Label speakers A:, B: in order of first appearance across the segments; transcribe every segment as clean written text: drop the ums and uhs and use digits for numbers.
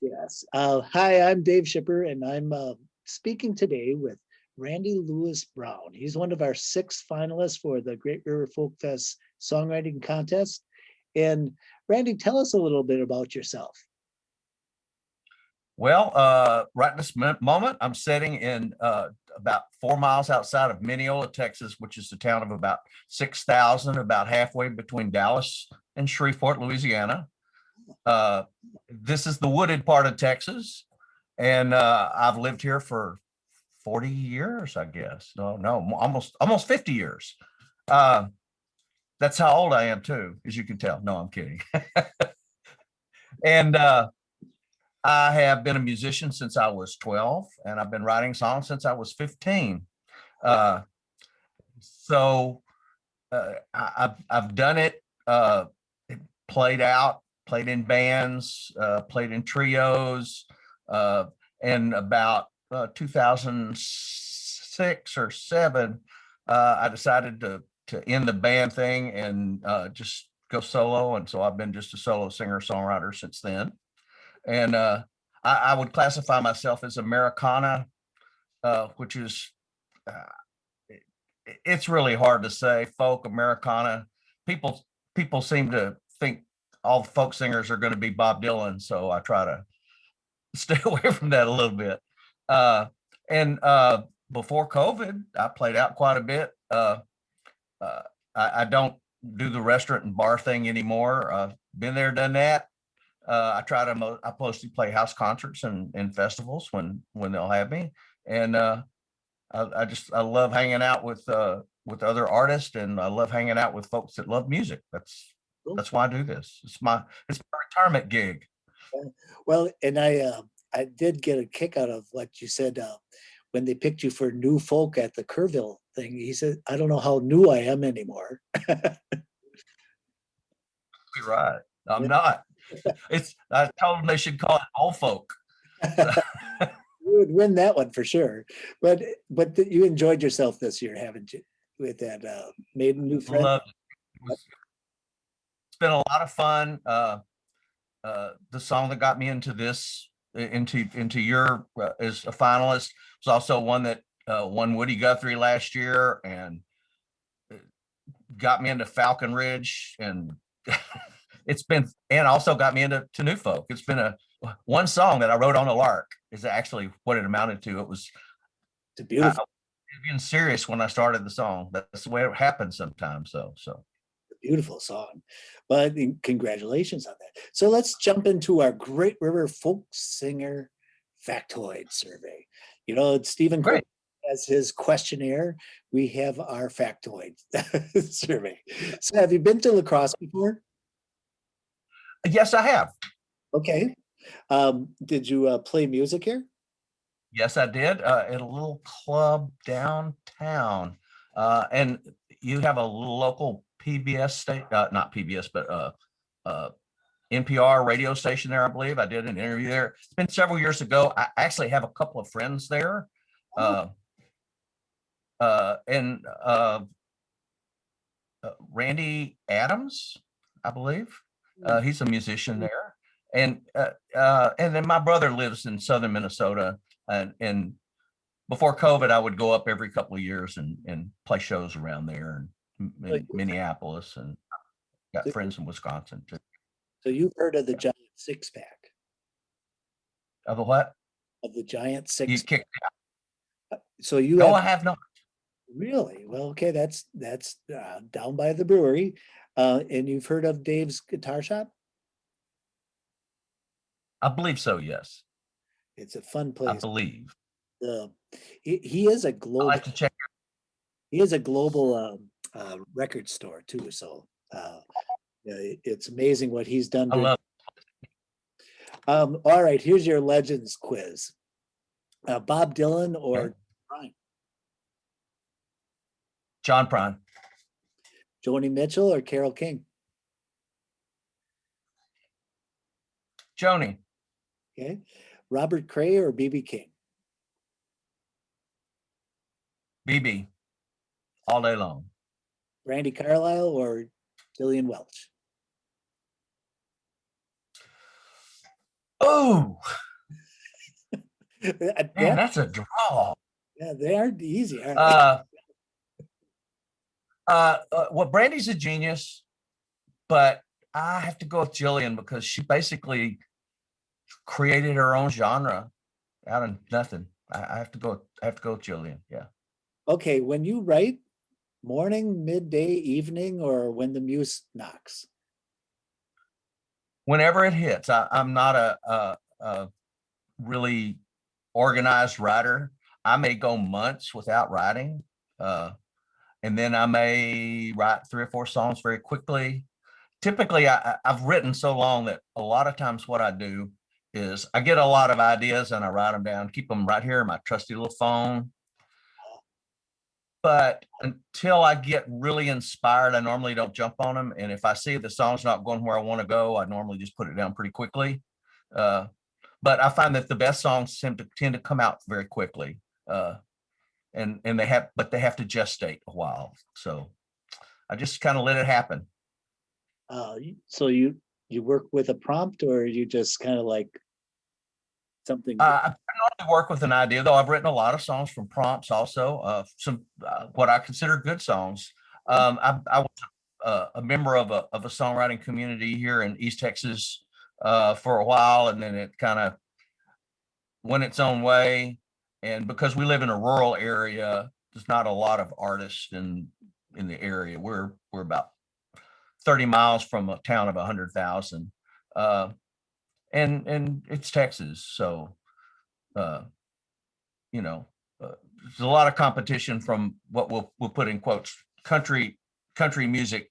A: Yes. Hi, I'm Dave Shipper, and I'm speaking today with Randy Lewis Brown. He's one of our 6 finalists for the Great River Folk Fest Songwriting Contest. And Randy, tell us a little bit about yourself.
B: Well, right in this moment, I'm sitting in about 4 miles outside of Mineola, Texas, which is a town of about 6,000, about halfway between Dallas and Shreveport, Louisiana. Uh, this is the wooded part of Texas, and I've lived here for 40 years, I guess. No, almost 50 years. Uh, that's how old I am too, as you can tell. No, I'm kidding. And I have been a musician since I was 12, and I've been writing songs since I was 15. Uh, so I've done it, played out, played in bands, played in trios, uh, and about 2006 or seven, I decided to end the band thing and just go solo. And so I've been just a solo singer songwriter since then. And I would classify myself as Americana, which is uh, it's really hard to say. Folk Americana. People people seem to think all folk singers are going to be Bob Dylan, so I try to stay away from that a little bit. Uh, and before COVID, I played out quite a bit. Uh, I don't do the restaurant and bar thing anymore. I've been there, done that. I mostly play house concerts and festivals when they'll have me, and I love hanging out with other artists, and I love hanging out with folks that love music. That's why I do this. It's my retirement gig.
A: Well, and I did get a kick out of what you said when they picked you for new folk at the Kerrville thing. He said, "I don't know how new I am anymore."
B: You're right. I'm not. I told them they should call it old folk. So
A: You would win that one for sure. But you enjoyed yourself this year, haven't you? With that made new friends.
B: love it. It's been a lot of fun. The song that got me into this into your is a finalist. It's also one that won Woody Guthrie last year and got me into Falcon Ridge, and it's been and also got me into new folk. It's been a one song that I wrote on a lark is actually what it amounted to. It was
A: It's a
B: I
A: beautiful,
B: was being serious when I started the song. That's the way it happens sometimes. So
A: beautiful song. But congratulations on that. So let's jump into our Great River Folk Singer Factoid survey. You know, it's Stephen Cook
B: great.
A: as his questionnaire. We have our factoid survey. So have you been to lacrosse before?
B: Yes, I have.
A: Okay. Did you play music here?
B: Yes, I did at a little club downtown, and you have a local PBS state, not PBS, but uh, NPR radio station there. I believe I did an interview there. It's been several years ago. I actually have a couple of friends there,
A: Oh,
B: uh, and Randy Adams, I believe.
A: hmm.
B: He's a musician there, and then my brother lives in southern Minnesota, and before COVID, I would go up every couple of years and play shows around there and
A: So
B: in Minneapolis, and got
A: you-
B: friends in Wisconsin too.
A: so you've heard of the giant six pack,
B: Of the what?
A: of the giant
B: You
A: six.
B: kicked?
A: So you
B: No,
A: have
B: I have not.
A: really well. Okay, that's down by the brewery, and you've heard of Dave's Guitar Shop.
B: I believe so. Yes,
A: It's a fun
B: I
A: place.
B: believe.
A: Uh, he is a
B: I
A: global
B: like to check.
A: he is a global record store too. So yeah, it's amazing what he's done.
B: I love.
A: All right, here's your legends quiz. Bob Dylan
B: Okay,
A: or Brian?
B: John Prine,
A: Joni Mitchell or Carole King?
B: Joni,
A: Okay, Robert Cray or BB King?
B: BB, all day long.
A: Randy Carlisle or Gillian Welch?
B: Oh, man,
A: That,
B: that's a draw.
A: yeah, they aren't easy, are they?
B: Uh, well, Brandy's a genius, but I have to go with Jillian because she basically created her own genre out of nothing. I have to go. I have to go with Jillian. Yeah.
A: Okay, when you write, morning, midday, evening, or when the muse knocks?
B: Whenever it hits, I'm not a really organized writer. I may go months without writing, uh, and then I may write 3 or 4 songs very quickly. Typically, I've written so long that a lot of times what I do is I get a lot of ideas and I write them down, keep them right here in my trusty little phone. But until I get really inspired, I normally don't jump on them. And if I see the song's not going where I want to go, I normally just put it down pretty quickly. Uh, but I find that the best songs tend to come out very quickly. And they have to gestate a while. So I just kind of let it happen.
A: So you work with a prompt, or you just kind of like something?
B: I normally work with an idea, though. I've written a lot of songs from prompts, also some what I consider good songs. I was a member of a songwriting community here in East Texas for a while, and then it kind of went its own way. And because we live in a rural area, there's not a lot of artists in the area. We're about 30 miles from a town of 100,000, uh, and it's Texas, so uh, you know, there's a lot of competition from what we'll put in quotes country music,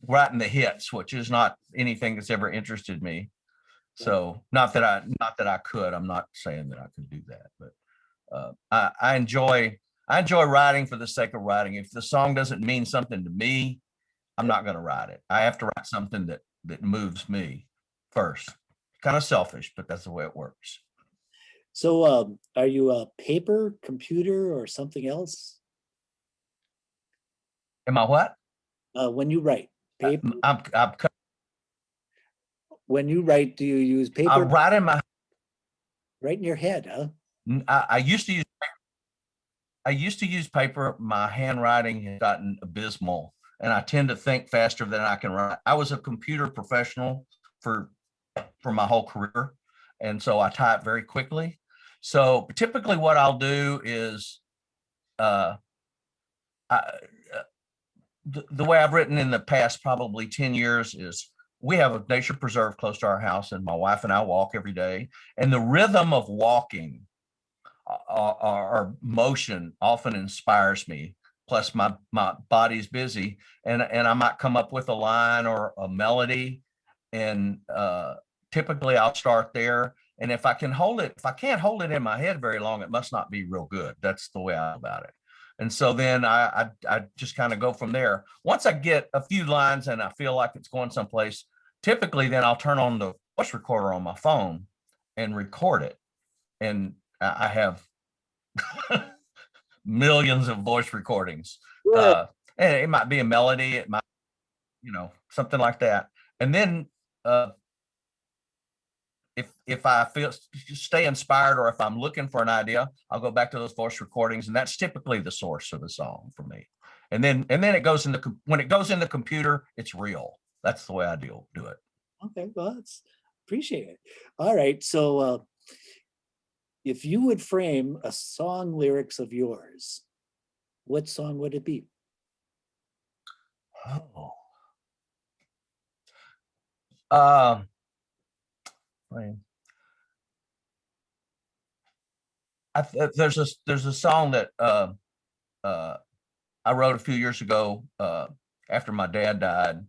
B: writing the hits, which is not anything that's ever interested me. So not that I could. I'm not saying that I could do that, but I enjoy writing for the sake of writing. If the song doesn't mean something to me, I'm not going to write it. I have to write something that moves me first. Kind of selfish, but that's the way it works.
A: So, are you a paper, computer, or something else?
B: Am I what?
A: When you write paper,
B: I'm
A: when you write, do you use paper?
B: I'm writing my.
A: Right in your head, huh?
B: I used to use paper. My handwriting has gotten abysmal, and I tend to think faster than I can write. I was a computer professional for for my whole career, and so I type very quickly. So typically, what I'll do is uh, I, the way I've written in the past probably 10 years is we have a nature preserve close to our house, and my wife and I walk every day. And the rhythm of walking or motion often inspires me. Plus, my body's busy, and I might come up with a line or a melody, and typically I'll start there. And if I can hold it, if I can't hold it in my head very long, it must not be real good. That's the way I about it. And so then I just kind of go from there. Once I get a few lines and I feel like it's going someplace, typically then I'll turn on the voice recorder on my phone and record it. And I have millions of voice recordings.
A: Sure.
B: Uh, and it might be a melody, it might, something like that. And then uh, if I feel stay inspired or if I'm looking for an idea, I'll go back to those voice recordings, and that's typically the source of the song for me. And then it goes in the when it goes in the computer, it's real. That's the way I do it.
A: Okay, well, that's appreciate it. All right, so if you would frame a song lyrics of yours, what song would it be?
B: Oh. Um, there's a song that uh, I wrote a few years ago after my dad died,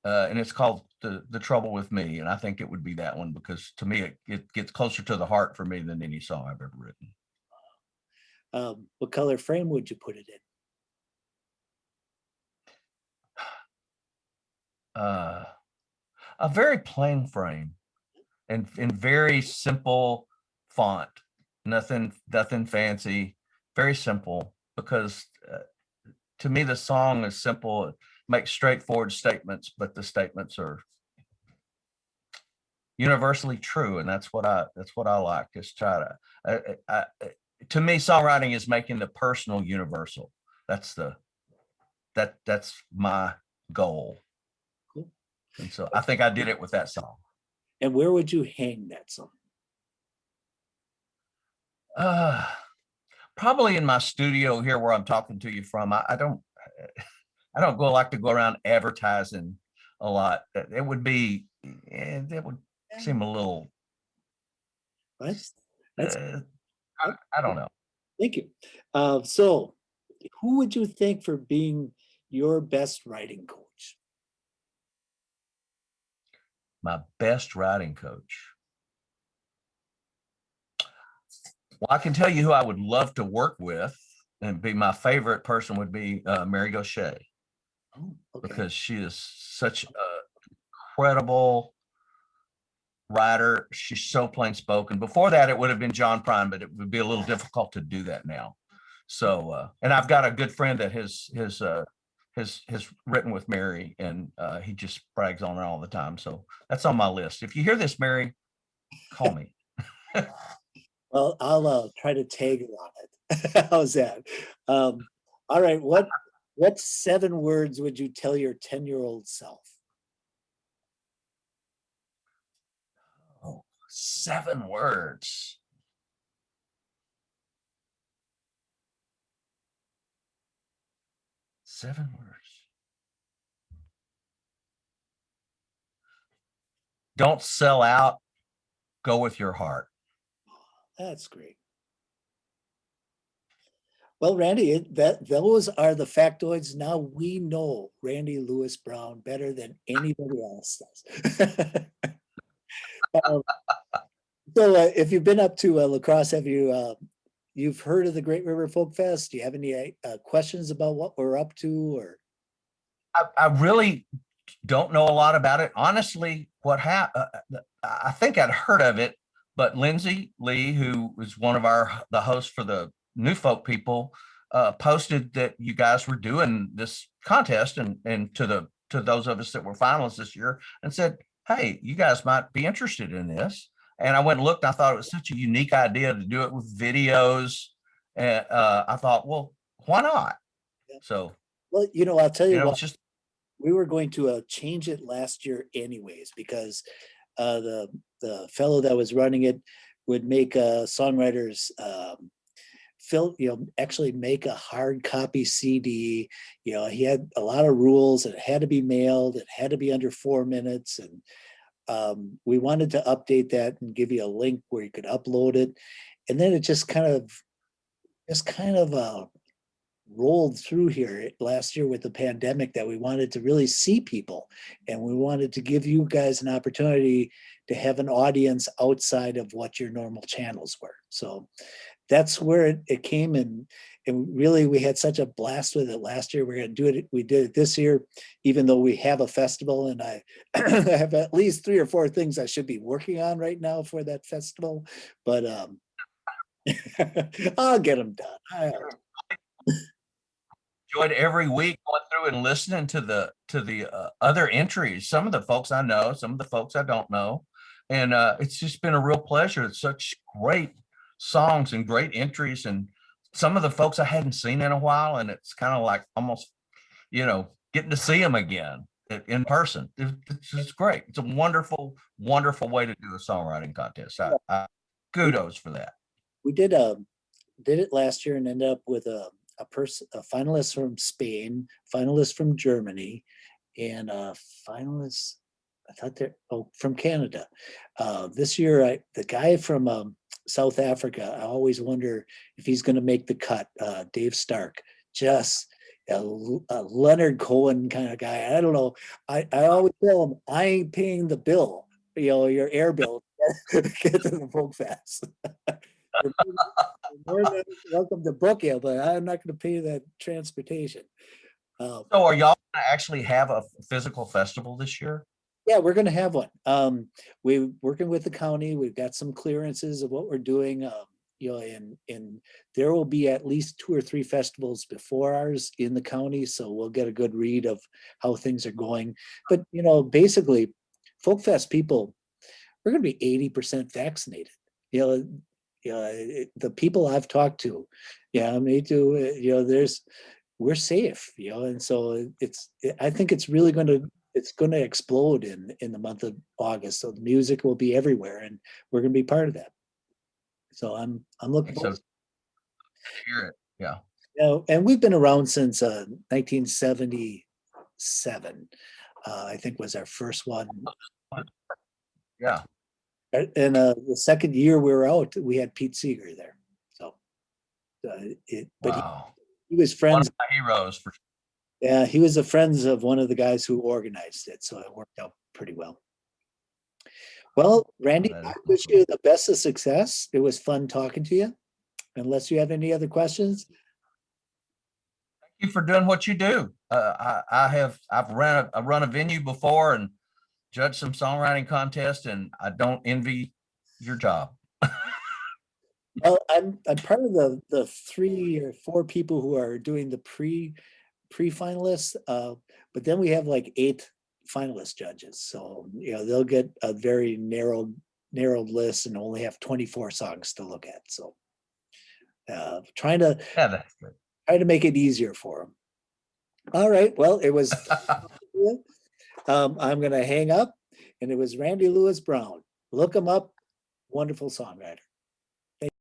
B: and it's called the Trouble with Me, and I think it would be that one because to me it gets closer to the heart for me than any song I've ever written.
A: What color frame would you put it in?
B: Uh, a very plain frame and very simple font, nothing fancy, very simple because to me the song is simple. It makes straightforward statements, but the statements are universally true, and that's what I like. Is try to to me, songwriting is making the personal universal. That's that's my goal.
A: Cool.
B: And so I think I did it with that song.
A: And where would you hang that song?
B: Uh, Probably in my studio here where I'm talking to you from. I don't like to go around advertising a lot. It would be it would seem a little
A: That's that's
B: I don't know.
A: thank you. So who would you thank for being your best writing coach?
B: My best writing coach. Well, I can tell you who I would love to work with, and be my favorite person would be Mary Gaucher,
A: Oh, okay.
B: because she is such a incredible writer. She's so plain spoken. Before that, it would have been John Prine, but it would be a little difficult to do that now. So, and I've got a good friend that has written with Mary, and he just brags on her all the time. So that's on my list. If you hear this, Mary, call me.
A: Well, I'll try to tag you on it. How's that? All right. What 7 words would you tell your 10-year-old self?
B: Oh, 7 words. Seven words. Don't sell out. Go with your heart.
A: That's great. Well, Randy, those are the factoids. Now we know Randy Lewis Brown better than anybody else does. Um, so, if you've been up to La Crosse, have you've heard of the Great River Folk Fest? Do you have any questions about what we're up to, or?
B: I really don't know a lot about it. Honestly, what happened, I think I'd heard of it, but Lindsay Lee, who was one of the hosts for the New Folk People, posted that you guys were doing this contest, and to those of us that were finalists this year, and said, hey, you guys might be interested in this. And I went and looked, and I thought it was such a unique idea to do it with videos. And I thought, well, why not?
A: Yeah.
B: So,
A: Well, I'll tell you what,
B: it's just,
A: we were going to change it last year anyways, because the fellow that was running it would make songwriters actually make a hard copy CD. He had a lot of rules, and it had to be mailed, it had to be under 4 minutes, and we wanted to update that and give you a link where you could upload it. And then it just kind of rolled through here last year with the pandemic, that we wanted to really see people, and we wanted to give you guys an opportunity to have an audience outside of what your normal channels were. So that's where it came, and really we had such a blast with it last year. We're going to do it. We did it this year, even though we have a festival, and I have at least 3 or 4 things I should be working on right now for that festival, but I'll get them done.
B: enjoyed every week going through and listening to the other entries. Some of the folks I know, some of the folks I don't know, and it's just been a real pleasure. It's such great songs and great entries, and some of the folks I hadn't seen in a while, and it's kind of like almost, getting to see them again in person. It's great. It's a wonderful, wonderful way to do a songwriting contest. Kudos for that.
A: We did it last year and ended up with a finalist from Spain, finalist from Germany, and a finalist, I thought from Canada. This year, the guy from South Africa, I always wonder if he's going to make the cut. Dave Stark, just a Leonard Cohen kind of guy. I don't know. I always tell him, I ain't paying the bill, your air bill, to get to the Folk Fest. You're more than welcome to book you, but I'm not going to pay that transportation.
B: So are y'all going to actually have a physical festival this year?
A: Yeah, we're going to have one. We're working with the county. We've got some clearances of what we're doing. And there will be at least 2 or 3 festivals before ours in the county, so we'll get a good read of how things are going. But basically, Folk Fest people, we're going to be 80% vaccinated. You know, the people I've talked to, yeah, me too. We're safe, and so I think it's really it's going to explode in the month of August. So the music will be everywhere, and we're going to be part of that. So I'm looking
B: So
A: forward.
B: hear it. Yeah.
A: And we've been around since 1977. I think was our first one.
B: Yeah.
A: And the second year we were out, we had Pete Seeger there. So, but
B: Wow.
A: he was
B: One
A: friends.
B: of my heroes for
A: Yeah, he was the friends of one of the guys who organized it, so it worked out pretty well. Well, Randy,
B: that
A: I
B: is
A: wish you the best of success. It was fun talking to you. Unless you have any other questions.
B: Thank you for doing what you do. I've run a venue before and judged some songwriting contests, and I don't envy your job.
A: Well, I'm part of the 3 or 4 people who are doing the pre-finalists, but then we have like 8 finalist judges. So they'll get a very narrowed list and only have 24 songs to look at. So trying to
B: Yeah, that's good.
A: try to make it easier for them. All right. Well, it was. I'm going to hang up, and it was Randy Lewis Brown. Look him up. Wonderful songwriter.